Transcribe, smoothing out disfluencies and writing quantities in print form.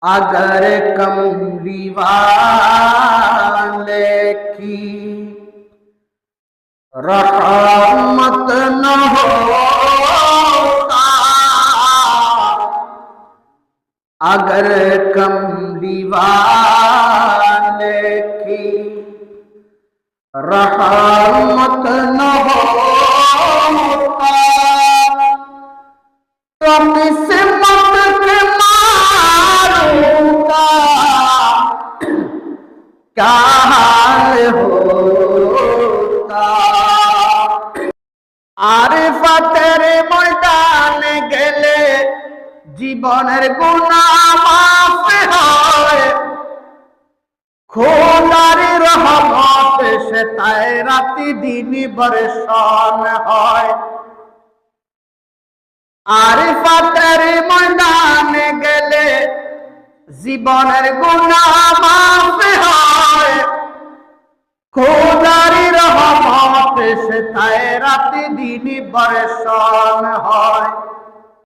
अगर कमली वाले की रहमत न होता, अगर कमली वाले की रहमत न होता तो किस्मत के मारूं का क्या हाल होता। আরিফাতের ময়দানে গেলে জীবনের গুনাহ মাফ হয়, খোদার রহমত সে তাই রাতি দিন বর্ষণ হয়। আরিফাতের ময়দানে গেলে জীবনের গুনাহ মাফ হয়, খোদার রহমত সে তাই রাতি দিন বর্ষণ হয়।